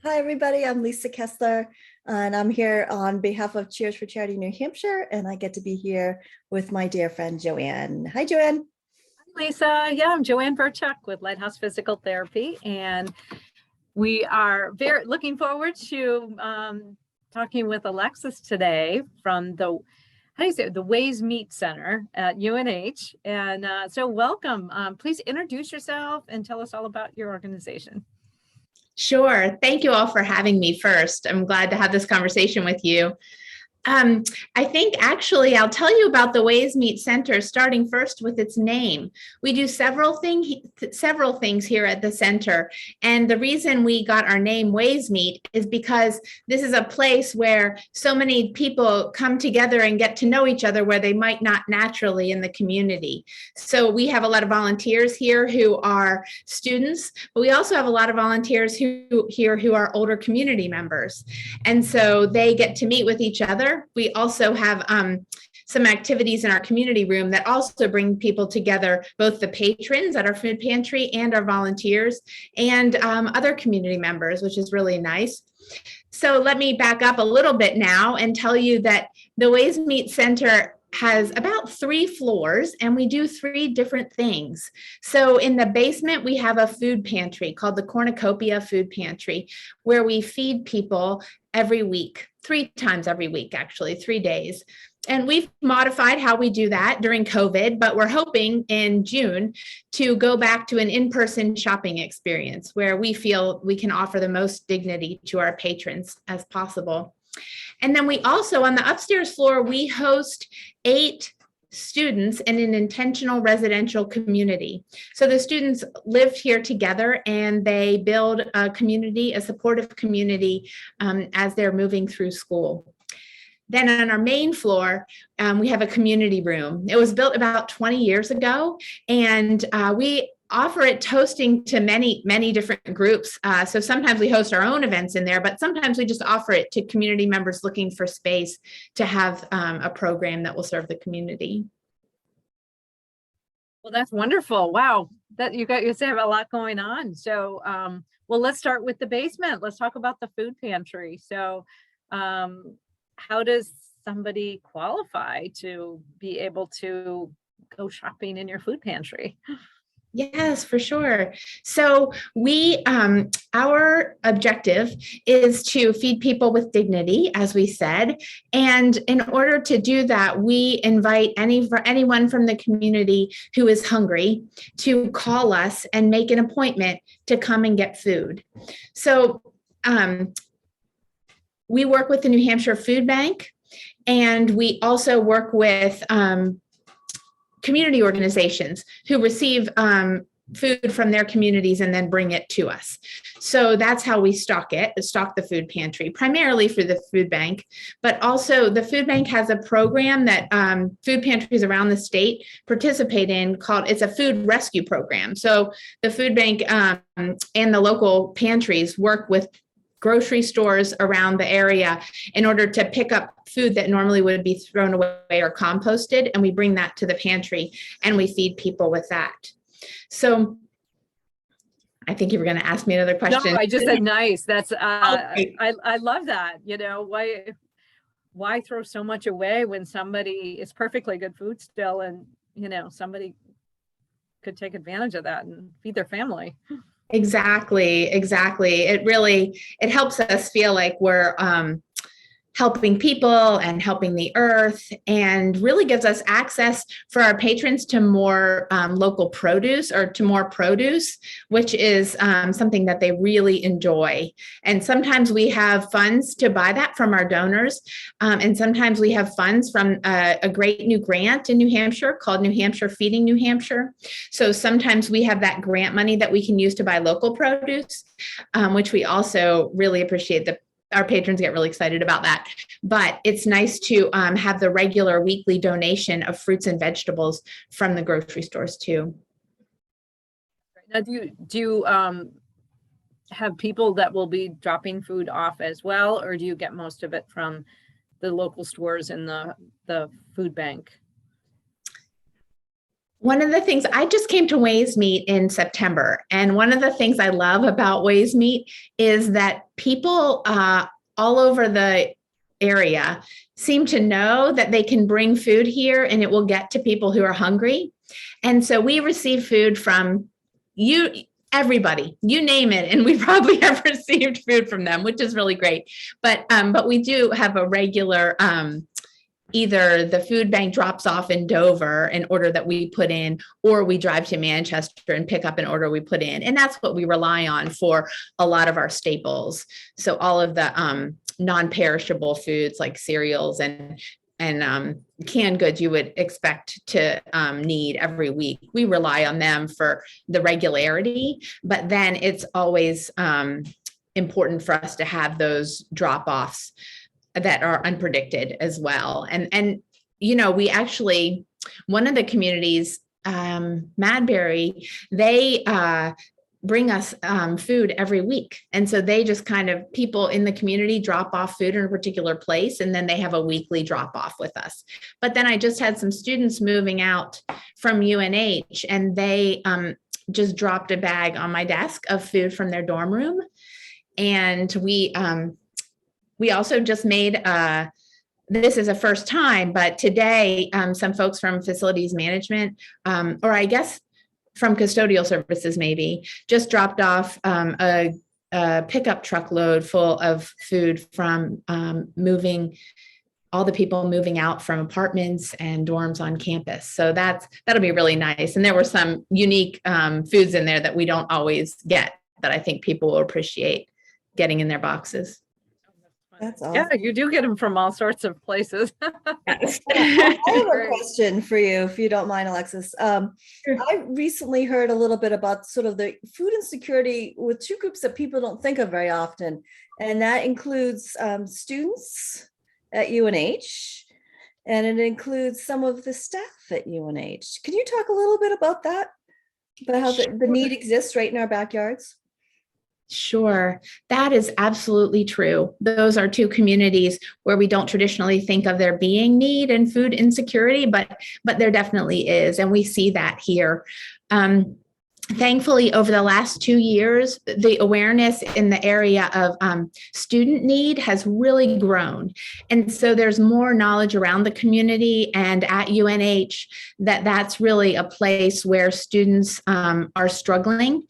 Hi, everybody. I'm Lisa Keslar, and I'm here on behalf of Cheers for Charity New Hampshire, and I get to be here with my dear friend JoAnn. Hi, JoAnn. Lisa, yeah, I'm JoAnn Burchuk with Lighthouse Physical Therapy, and we are very looking forward to talking with Alexis today from the Waysmeet Center at UNH. And so welcome. Please introduce yourself and tell us all about your organization. Sure. Thank you all for having me first. I'm glad to have this conversation with you. I think actually I'll tell you about the Waysmeet Center, starting first with its name. We do several things here at the center. And the reason we got our name Waysmeet is because this is a place where so many people come together and get to know each other where they might not naturally in the community. So we have a lot of volunteers here who are students, but we also have a lot of volunteers who are older community members. And so they get to meet with each other. We also have some activities in our community room that also bring people together, both the patrons at our food pantry and our volunteers and other community members, which is really nice. So let me back up a little bit now and tell you that the Waysmeet Center has about 3 floors, and we do 3 different things. So in the basement, we have a food pantry called the Cornucopia Food Pantry, where we feed people every week, 3 times every week, actually, 3 days. And we've modified how we do that during COVID, but we're hoping in June to go back to an in-person shopping experience where we feel we can offer the most dignity to our patrons as possible. And then we also, on the upstairs floor, we host 8 students in an intentional residential community. So the students live here together and they build a community, a supportive community as they're moving through school. Then on our main floor, we have a community room. It was built about 20 years ago, and we offer it hosting to many different groups. So sometimes we host our own events in there, but sometimes we just offer it to community members looking for space to have a program that will serve the community. Well, that's wonderful. Wow, that you guys have a lot going on. So, well, let's start with the basement. Let's talk about the food pantry. So, how does somebody qualify to be able to go shopping in your food pantry? Yes, for sure. So our objective is to feed people with dignity, as we said. And in order to do that, we invite anyone from the community who is hungry to call us and make an appointment to come and get food. So we work with the New Hampshire Food Bank, and we also work with community organizations who receive food from their communities and then bring it to us. So that's how we stock the food pantry, primarily for the food bank, but also the food bank has a program that food pantries around the state participate in it's a food rescue program. So the food bank and the local pantries work with grocery stores around the area in order to pick up food that normally would be thrown away or composted, and we bring that to the pantry and we feed people with that. So I think you were going to ask me another question. No, I just said nice. That's I love that. You know, why throw so much away when somebody is perfectly good food still, and you know, somebody could take advantage of that and feed their family. Exactly. It helps us feel like we're helping people and helping the earth, and really gives us access for our patrons to more local produce, or to more produce, which is something that they really enjoy. And sometimes we have funds to buy that from our donors. And sometimes we have funds from a great new grant in New Hampshire called New Hampshire Feeding New Hampshire. So sometimes we have that grant money that we can use to buy local produce, which we also really appreciate. Our patrons get really excited about that. But it's nice to have the regular weekly donation of fruits and vegetables from the grocery stores too. Now, do you have people that will be dropping food off as well, or do you get most of it from the local stores and the food bank? One of the things, I just came to Waysmeet in September, and one of the things I love about Waysmeet is that people all over the area seem to know that they can bring food here and it will get to people who are hungry. And so we receive food from everybody, you name it, and we probably have received food from them, which is really great. But we do have a regular either the food bank drops off in Dover an order that we put in, or we drive to Manchester and pick up an order we put in. And that's what we rely on for a lot of our staples. So all of the non-perishable foods like cereals and canned goods you would expect to need every week. We rely on them for the regularity, but then it's always important for us to have those drop-offs that are unpredicted as well. And we actually, one of the communities, Madbury, they bring us food every week. And so they just people in the community drop off food in a particular place, and then they have a weekly drop off with us. But then I just had some students moving out from UNH, and they just dropped a bag on my desk of food from their dorm room. And we also just made, this is a first time, but today some folks from facilities management, or I guess from custodial services maybe, just dropped off a pickup truckload full of food from all the people moving out from apartments and dorms on campus. So that'll be really nice. And there were some unique foods in there that we don't always get that I think people will appreciate getting in their boxes. That's awesome. Yeah, you do get them from all sorts of places. Yes. I have a question for you, if you don't mind, Alexis. Sure. I recently heard a little bit about sort of the food insecurity with two groups that people don't think of very often, and that includes students at UNH, and it includes some of the staff at UNH. Can you talk a little bit about that? About how the need exists right in our backyards? Sure, that is absolutely true. Those are two communities where we don't traditionally think of there being need and food insecurity, but there definitely is, and we see that here. Thankfully, over the last 2 years, the awareness in the area of student need has really grown. And so there's more knowledge around the community and at UNH that that's really a place where students are struggling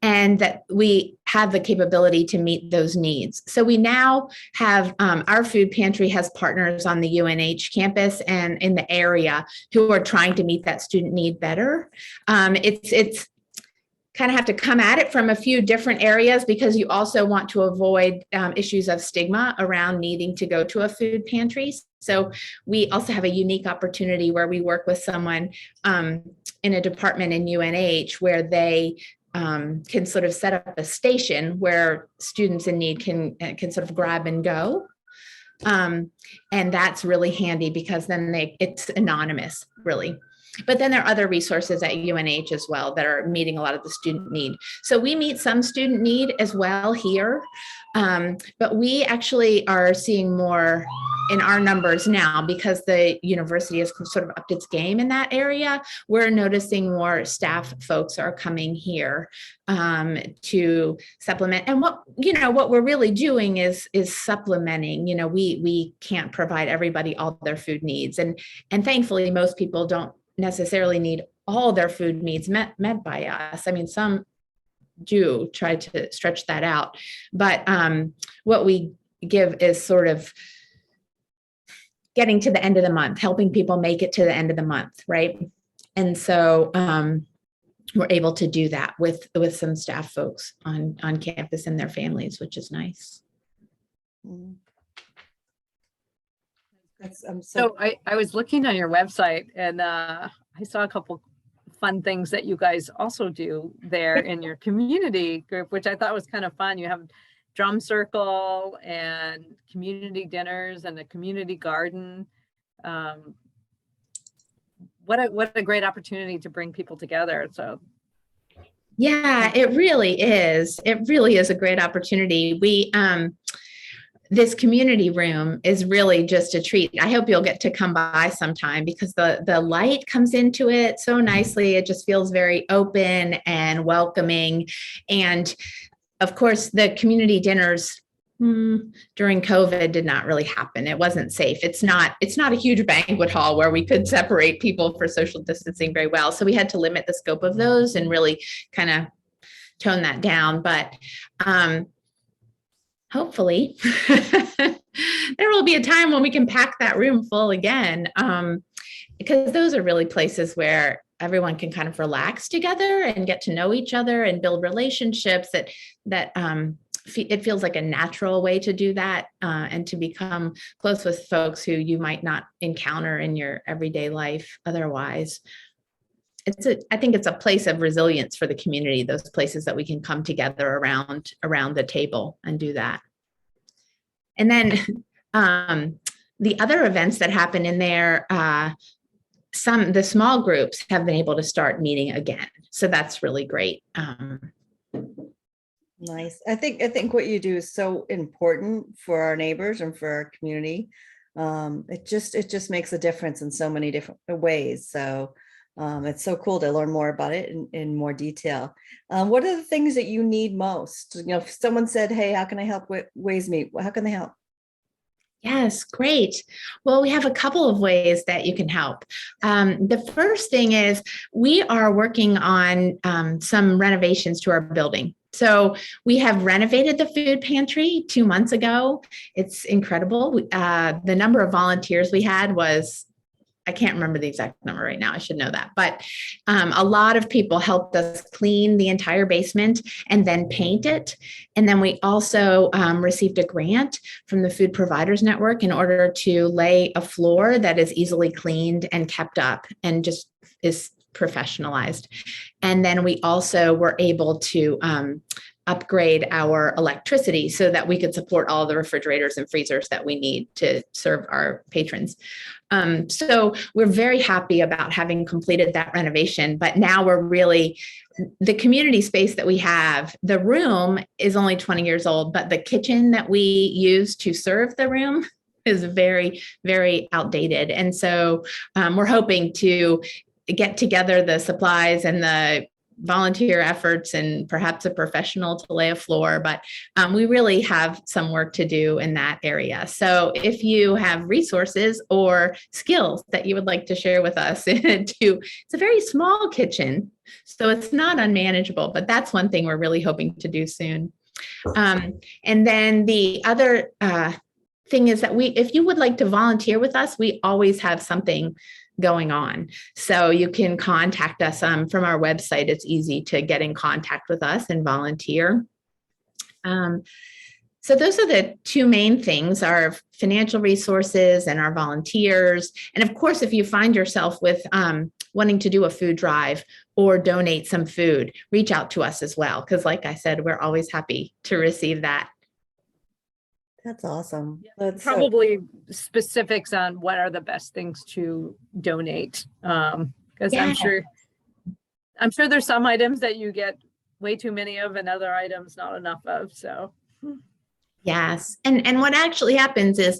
and that we have the capability to meet those needs. So we now have, our food pantry has partners on the UNH campus and in the area who are trying to meet that student need better. It's kind of have to come at it from a few different areas because you also want to avoid issues of stigma around needing to go to a food pantry. So we also have a unique opportunity where we work with someone in a department in UNH where they can sort of set up a station where students in need can sort of grab and go. And that's really handy because then it's anonymous, really. But then there are other resources at UNH as well that are meeting a lot of the student need. So we meet some student need as well here, but we actually are seeing more in our numbers now because the university has sort of upped its game in that area. We're noticing more staff folks are coming here to supplement. And what we're really doing is supplementing. We can't provide everybody all their food needs, and thankfully most people don't necessarily need all their food needs met by us. I mean, some do try to stretch that out, but what we give is sort of getting to the end of the month, helping people make it to the end of the month, right? And so we're able to do that with some staff folks on campus and their families, which is nice. So I was looking on your website and I saw a couple fun things that you guys also do there in your community group, which I thought was kind of fun. You have drum circle and community dinners and a community garden. What a great opportunity to bring people together. So yeah, it really is. It really is a great opportunity. this community room is really just a treat. I hope you'll get to come by sometime because the light comes into it so nicely. It just feels very open and welcoming. And of course, the community dinners during COVID did not really happen. It wasn't safe. It's not a huge banquet hall where we could separate people for social distancing very well. So we had to limit the scope of those and really kind of tone that down. But hopefully there will be a time when we can pack that room full again, because those are really places where everyone can kind of relax together and get to know each other and build relationships that it feels like a natural way to do that, and to become close with folks who you might not encounter in your everyday life otherwise. I think it's a place of resilience for the community, those places that we can come together around the table and do that. And then the other events that happen in there, the small groups have been able to start meeting again. So that's really great. Nice. I think what you do is so important for our neighbors and for our community. It just makes a difference in so many different ways. So it's so cool to learn more about it in more detail. What are the things that you need most? If someone said, "Hey, how can I help with Waysmeet?" How can they help? Yes, great. Well, we have a couple of ways that you can help. The first thing is we are working on some renovations to our building. So we have renovated the food pantry 2 months ago. It's incredible. The number of volunteers we had was, I can't remember the exact number right now. I should know that. But a lot of people helped us clean the entire basement and then paint it. And then we also received a grant from the Food Providers Network in order to lay a floor that is easily cleaned and kept up and just is professionalized. And then we also were able to upgrade our electricity so that we could support all the refrigerators and freezers that we need to serve our patrons. So we're very happy about having completed that renovation, but now we're really, the community space that we have, the room is only 20 years old, but the kitchen that we use to serve the room is very, very outdated. And so we're hoping to get together the supplies and the volunteer efforts and perhaps a professional to lay a floor, but we really have some work to do in that area. So if you have resources or skills that you would like to share with us, it's a very small kitchen, so it's not unmanageable, but that's one thing we're really hoping to do soon. And then the other thing is that if you would like to volunteer with us, we always have something going on. So you can contact us from our website. It's easy to get in contact with us and volunteer. So those are the two main things, our financial resources and our volunteers. And of course, if you find yourself with wanting to do a food drive or donate some food, reach out to us as well. Because like I said, we're always happy to receive that. That's awesome. That's probably specifics on what are the best things to donate. Because Yeah. I'm sure there's some items that you get way too many of and other items not enough of. So yes. And what actually happens is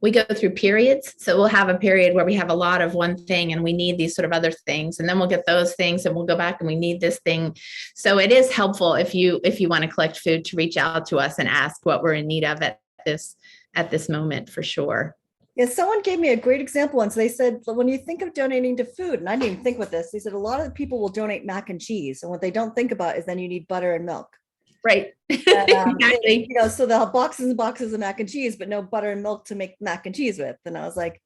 we go through periods. So we'll have a period where we have a lot of one thing and we need these sort of other things. And then we'll get those things and we'll go back and we need this thing. So it is helpful if you want to collect food to reach out to us and ask what we're in need of at this moment for sure. Yeah, someone gave me a great example once. They said, when you think of donating to food, and I didn't even think with this, they said a lot of people will donate mac and cheese. And what they don't think about is then you need butter and milk. Right. And, exactly. So they'll have boxes and boxes of mac and cheese, but no butter and milk to make mac and cheese with. And I was like,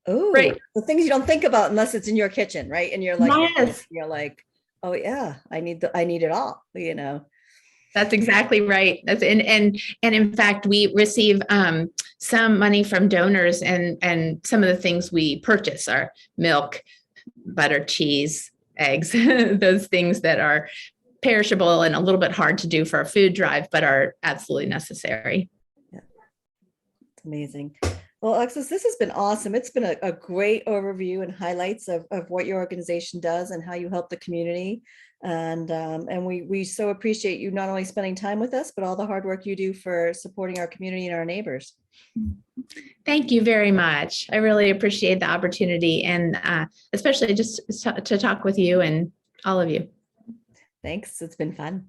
oh, right. The things you don't think about unless it's in your kitchen, right? And you're like, yes. You're like, oh yeah, I need it all, That's exactly right. And in fact, we receive some money from donors, and some of the things we purchase are milk, butter, cheese, eggs, those things that are perishable and a little bit hard to do for a food drive, but are absolutely necessary. Yeah, it's amazing. Well, Alexis, this has been awesome. It's been a great overview and highlights of what your organization does and how you help the community. And we so appreciate you not only spending time with us, but all the hard work you do for supporting our community and our neighbors. Thank you very much. I really appreciate the opportunity, and especially just to talk with you and all of you. Thanks. It's been fun.